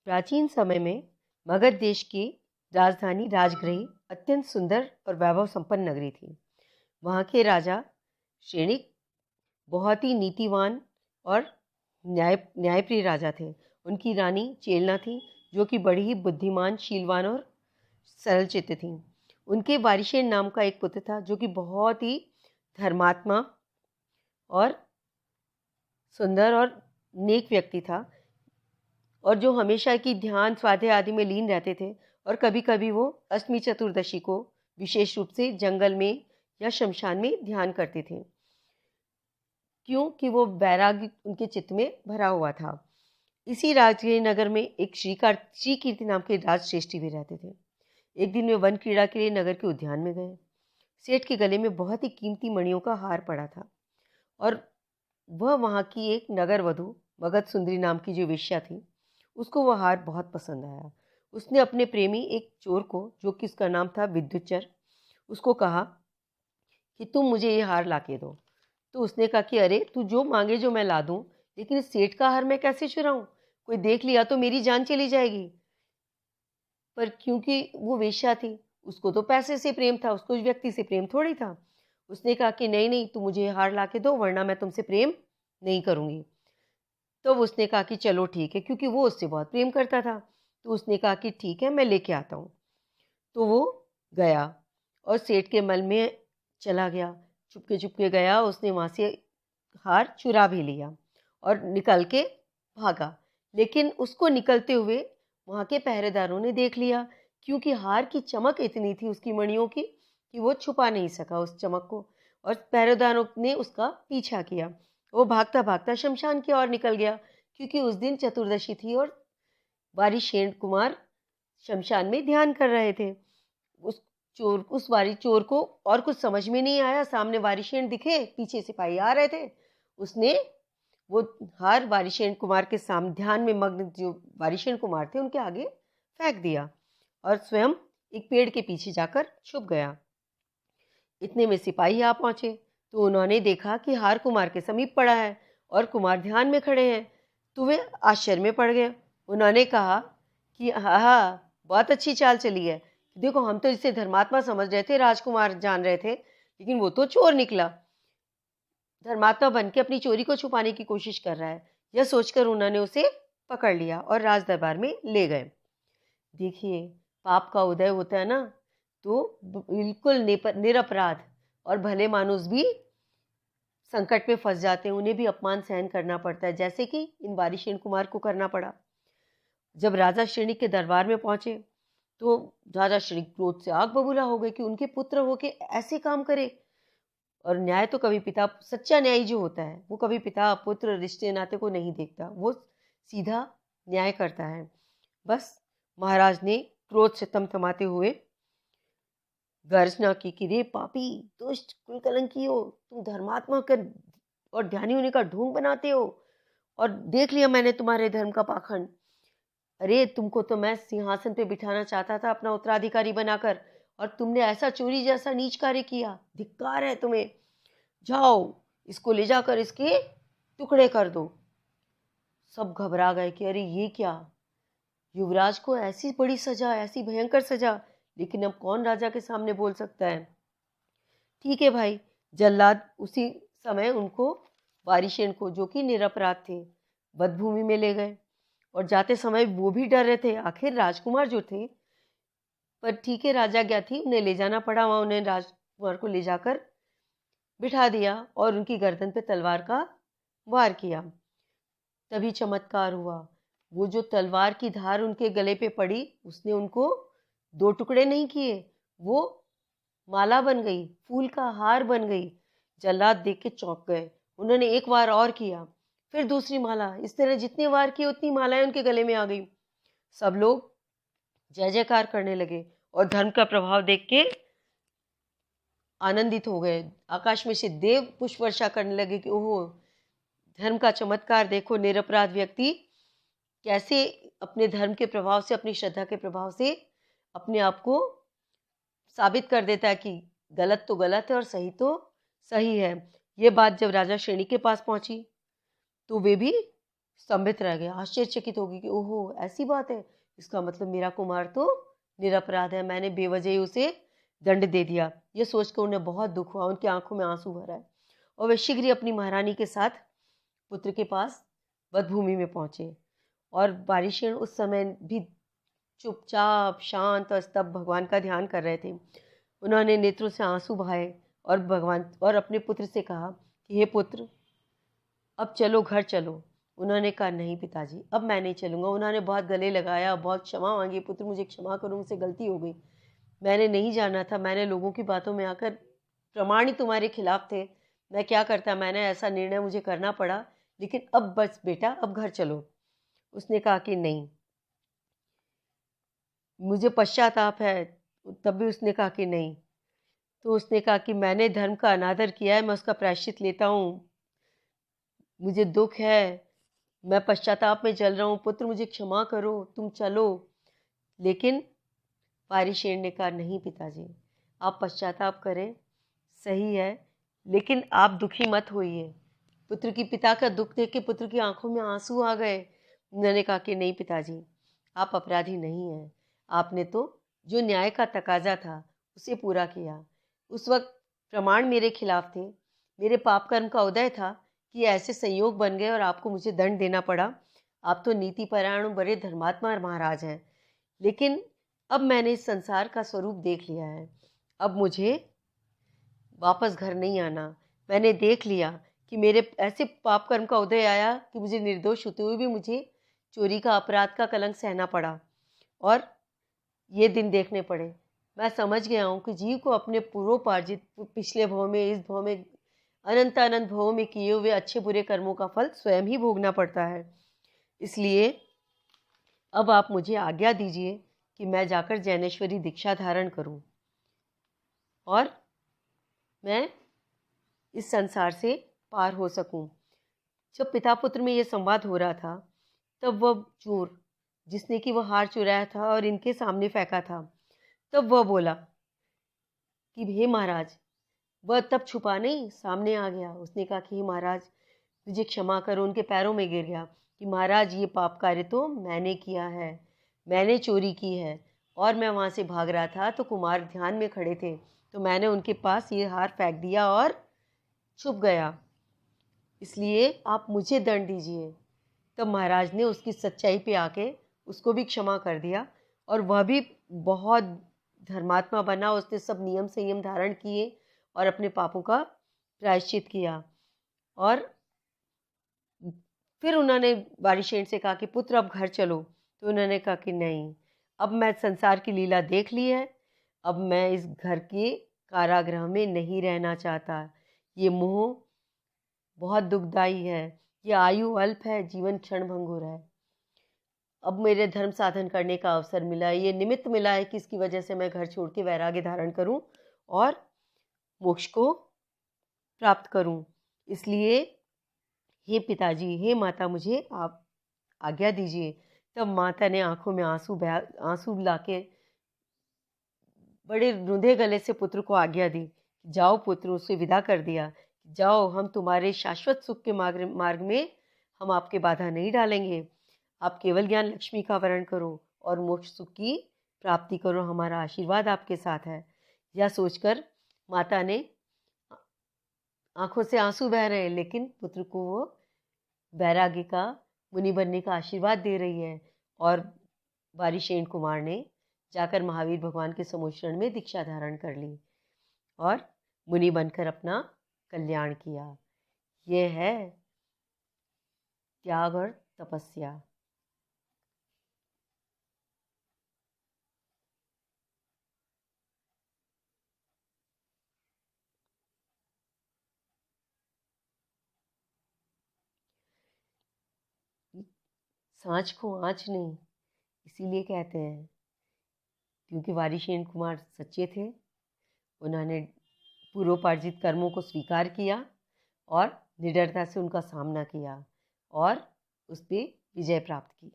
प्राचीन समय में मगध देश की राजधानी राजगृह अत्यंत सुंदर और वैभव संपन्न नगरी थी। वहाँ के राजा श्रेणिक बहुत ही नीतिवान और न्यायप्रिय राजा थे। उनकी रानी चेलना थी, जो कि बड़ी ही बुद्धिमान, शीलवान और सरल चित्त थी। उनके वारिशेन नाम का एक पुत्र था, जो कि बहुत ही धर्मात्मा और सुंदर और नेक व्यक्ति था, और जो हमेशा की ध्यान, स्वाध्याय आदि में लीन रहते थे। और कभी कभी वो अष्टमी चतुर्दशी को विशेष रूप से जंगल में या शमशान में ध्यान करते थे, क्योंकि वो वैराग्य उनके चित्त में भरा हुआ था। इसी राजगृह नगर में एक श्रीकीर्ति नाम के राजश्रेष्ठी भी रहते थे। एक दिन वे वन क्रीड़ा के लिए नगर के उद्यान में गए। सेठ के गले में बहुत ही कीमती मणियों का हार पड़ा था, और वह वहाँ की एक नगर वधू मगध सुंदरी नाम की जो वेश्या थी, उसको वह हार बहुत पसंद आया। उसने अपने प्रेमी एक चोर को, जो कि उसका नाम था विद्युच्चर, उसको कहा कि तुम मुझे ये हार ला के दो। तो उसने कहा कि अरे, तू जो मांगे जो मैं ला दूं, लेकिन इस सेठ का हार मैं कैसे चुराऊं? कोई देख लिया तो मेरी जान चली जाएगी। पर क्योंकि वो वेश्या थी, उसको तो पैसे से प्रेम था, उसको व्यक्ति से प्रेम थोड़ी था। उसने कहा कि नहीं नहीं, तू मुझे हार ला के दो, वरना मैं तुमसे प्रेम नहीं करूंगी। तो उसने कहा कि चलो ठीक है, क्योंकि वो उससे बहुत प्रेम करता था। तो उसने कहा कि ठीक है, मैं लेके आता हूँ। तो वो गया और सेठ के महल में चला गया। चुपके चुपके गया, उसने वहाँ से हार चुरा भी लिया और निकल के भागा। लेकिन उसको निकलते हुए वहाँ के पहरेदारों ने देख लिया, क्योंकि हार की चमक इतनी थी उसकी मणियों की कि वो छुपा नहीं सका उस चमक को, और पहरेदारों ने उसका पीछा किया। वो भागता भागता शमशान की ओर निकल गया, क्योंकि उस दिन चतुर्दशी थी और वारिशेन कुमार शमशान में ध्यान कर रहे थे। उस वारी चोर को और कुछ समझ में नहीं आया। सामने वारिशेन दिखे, पीछे सिपाही आ रहे थे। उसने वो हार वारिशेन कुमार के सामने, ध्यान में मग्न जो वारिशेन कुमार थे, उनके आगे फेंक दिया और स्वयं एक पेड़ के पीछे जाकर छुप गया। इतने में सिपाही आ पहुंचे, तो उन्होंने देखा कि हार कुमार के समीप पड़ा है और कुमार ध्यान में खड़े हैं। तो वे आश्चर्य में पड़ गए। उन्होंने कहा कि हाँ, बहुत अच्छी चाल चली है। देखो, हम तो इसे धर्मात्मा समझ रहे थे, राजकुमार जान रहे थे, लेकिन वो तो चोर निकला। धर्मात्मा बन के अपनी चोरी को छुपाने की कोशिश कर रहा है। यह सोचकर उन्होंने उसे पकड़ लिया और राज दरबार में ले गए। देखिए, पाप का उदय होता है ना, तो बिल्कुल निरपराध और भले मानुस भी संकट में फंस जाते हैं। उन्हें भी अपमान सहन करना पड़ता है, जैसे कि इन वारिशेन कुमार को करना पड़ा। जब राजा श्रेणी के दरबार में पहुंचे, तो राजा श्रेणी क्रोध से आग बबूला हो गए कि उनके पुत्र होके ऐसे काम करे। और न्याय तो कभी पिता, सच्चा न्यायी जो होता है, वो कभी पिता पुत्र रिश्ते नाते को नहीं देखता, वो सीधा न्याय करता है। बस महाराज ने क्रोध से तमतमाते हुए गर्जना की कि रे पापी, दुष्ट, कुलकलंकी हो, तुम धर्मात्मा कर और ध्यानी होने का ढोंग बनाते हो, और देख लिया मैंने तुम्हारे धर्म का पाखंड। अरे, तुमको तो मैं सिंहासन पे बिठाना चाहता था अपना उत्तराधिकारी बनाकर, और तुमने ऐसा चोरी जैसा नीच कार्य किया। धिक्कार है तुम्हें। जाओ, इसको ले जाकर इसके टुकड़े कर दो। सब घबरा गए कि अरे ये क्या, युवराज को ऐसी बड़ी सजा, ऐसी भयंकर सजा, लेकिन अब कौन राजा के सामने बोल सकता है। ठीक है भाई, जल्लाद उसी समय उनको, वारिशेन को, जो कि निरपराध थे, वधभूमि में ले गए। और जाते समय वो भी डर रहे थे, आखिर राजकुमार जो थे। पर ठीक है, राजा क्या थी, उन्हें ले जाना पड़ा। वहां उन्हें राजकुमार को ले जाकर बिठा दिया और उनकी गर्दन पे तलवार का वार किया। तभी चमत्कार हुआ। वो जो तलवार की धार उनके गले पे पड़ी, उसने उनको दो टुकड़े नहीं किए, वो माला बन गई, फूल का हार बन गई। जल्लाद देख के चौंक गए। उन्होंने एक वार और किया, फिर दूसरी माला। इस तरह जितने वार किए उतनी मालाएं उनके गले में आ गई। सब लोग जय जयकार करने लगे और धर्म का प्रभाव देख के आनंदित हो गए। आकाश में से देव पुष्प वर्षा करने लगे कि ओहो, धर्म का चमत्कार देखो, निरपराध व्यक्ति कैसे अपने धर्म के प्रभाव से, अपनी श्रद्धा के प्रभाव से अपने आप को साबित कर देता है कि गलत तो गलत है और सही तो सही है। ये बात जब राजा श्रेणी के पास पहुंची, तो वे भी स्तंभित रह गया, आश्चर्यचकित हो गई कि ओहो ऐसी बात है, इसका मतलब मेरा कुमार तो निरपराध है, मैंने बेवजह ही उसे दंड दे दिया। यह सोचकर उन्हें बहुत दुख हुआ, उनकी आंखों में आंसू भर आए और वे शीघ्र ही अपनी महारानी के साथ पुत्र के पास वधभूमि में पहुंचे। और बारिशेन उस समय भी चुपचाप शांत और स्तब्ध भगवान का ध्यान कर रहे थे। उन्होंने नेत्रों से आंसू बहाए और भगवान और अपने पुत्र से कहा कि हे पुत्र, अब चलो, घर चलो। उन्होंने कहा नहीं पिताजी, अब मैं नहीं चलूँगा। उन्होंने बहुत गले लगाया, बहुत क्षमा मांगी, पुत्र मुझे क्षमा करो, मुझसे गलती हो गई, मैंने नहीं जाना था, मैंने लोगों की बातों में आकर, प्रमाण ही तुम्हारे खिलाफ थे, मैं क्या करता, मैंने ऐसा निर्णय मुझे करना पड़ा, लेकिन अब बस बेटा, अब घर चलो। उसने कहा कि नहीं, मुझे पश्चाताप है। तब भी उसने कहा कि नहीं। तो उसने कहा कि मैंने धर्म का अनादर किया है, मैं उसका प्रायश्चित लेता हूँ, मुझे दुख है, मैं पश्चाताप में जल रहा हूँ, पुत्र मुझे क्षमा करो, तुम चलो। लेकिन पारिशेन ने कहा नहीं पिताजी, आप पश्चाताप करें, सही है, लेकिन आप दुखी मत होइए। पुत्र की पिता का दुख देख के पुत्र की आंखों में आंसू आ गए। उन्होंने कहा कि नहीं पिताजी, आप अपराधी नहीं हैं, आपने तो जो न्याय का तकाजा था उसे पूरा किया। उस वक्त प्रमाण मेरे खिलाफ थे, मेरे पाप कर्म का उदय था कि ऐसे संयोग बन गए और आपको मुझे दंड देना पड़ा। आप तो नीतिपरायण बड़े धर्मात्मा महाराज हैं, लेकिन अब मैंने इस संसार का स्वरूप देख लिया है, अब मुझे वापस घर नहीं आना। मैंने देख लिया कि मेरे ऐसे पाप कर्म का उदय आया कि मुझे निर्दोष होते हुए भी मुझे चोरी का, अपराध का कलंक सहना पड़ा और ये दिन देखने पड़े। मैं समझ गया हूँ कि जीव को अपने पूर्वोपार्जित पिछले भव में, इस भव में, अनंत अनंत भवों में किए हुए अच्छे बुरे कर्मों का फल स्वयं ही भोगना पड़ता है। इसलिए अब आप मुझे आज्ञा दीजिए कि मैं जाकर जैनेश्वरी दीक्षा धारण करूं और मैं इस संसार से पार हो सकूं। जब पिता पुत्र में ये संवाद हो रहा था, तब वह चोर, जिसने कि वह हार चुराया था और इनके सामने फेंका था, तब वह बोला कि हे महाराज, वह तब छुपा नहीं, सामने आ गया। उसने कहा कि हे महाराज, मुझे क्षमा करो, उनके पैरों में गिर गया कि महाराज ये पाप कार्य तो मैंने किया है, मैंने चोरी की है। और मैं वहाँ से भाग रहा था तो कुमार ध्यान में खड़े थे, तो मैंने उनके पास ये हार फेंक दिया और छुप गया, इसलिए आप मुझे दंड दीजिए। तब महाराज ने उसकी सच्चाई पे आके उसको भी क्षमा कर दिया और वह भी बहुत धर्मात्मा बना। उसने सब नियम संयम धारण किए और अपने पापों का प्रायश्चित किया। और फिर उन्होंने बारिशेन से कहा कि पुत्र अब घर चलो। तो उन्होंने कहा कि नहीं, अब मैं संसार की लीला देख ली है, अब मैं इस घर के कारागृह में नहीं रहना चाहता। ये मोह बहुत दुखदाई है, ये आयु अल्प है, जीवन क्षणभंगुर है। अब मेरे धर्म साधन करने का अवसर मिला है, ये निमित्त मिला है कि इसकी वजह से मैं घर छोड़ के वैराग्य धारण करूं और मोक्ष को प्राप्त करूं। इसलिए हे पिताजी, हे माता, मुझे आप आज्ञा दीजिए। तब माता ने आंखों में आंसू लाके बड़े रुंधे गले से पुत्र को आज्ञा दी, जाओ पुत्र, उसे विदा कर दिया, जाओ, हम तुम्हारे शाश्वत सुख के मार्ग में हम आपके बाधा नहीं डालेंगे, आप केवल ज्ञान लक्ष्मी का वरण करो और मोक्ष सुख की प्राप्ति करो, हमारा आशीर्वाद आपके साथ है। यह सोचकर माता ने, आंखों से आंसू बह रहे हैं, लेकिन पुत्र को वो वैराग्य का, मुनि बनने का आशीर्वाद दे रही है। और बारिशेन कुमार ने जाकर महावीर भगवान के समुचरण में दीक्षा धारण कर ली और मुनि बनकर अपना कल्याण किया। यह है त्याग और तपस्या। सांच को आँच नहीं, इसीलिए कहते हैं, क्योंकि बारिशेन कुमार सच्चे थे। उन्होंने पूर्वोपार्जित कर्मों को स्वीकार किया और निडरता से उनका सामना किया और उस पर विजय प्राप्त की।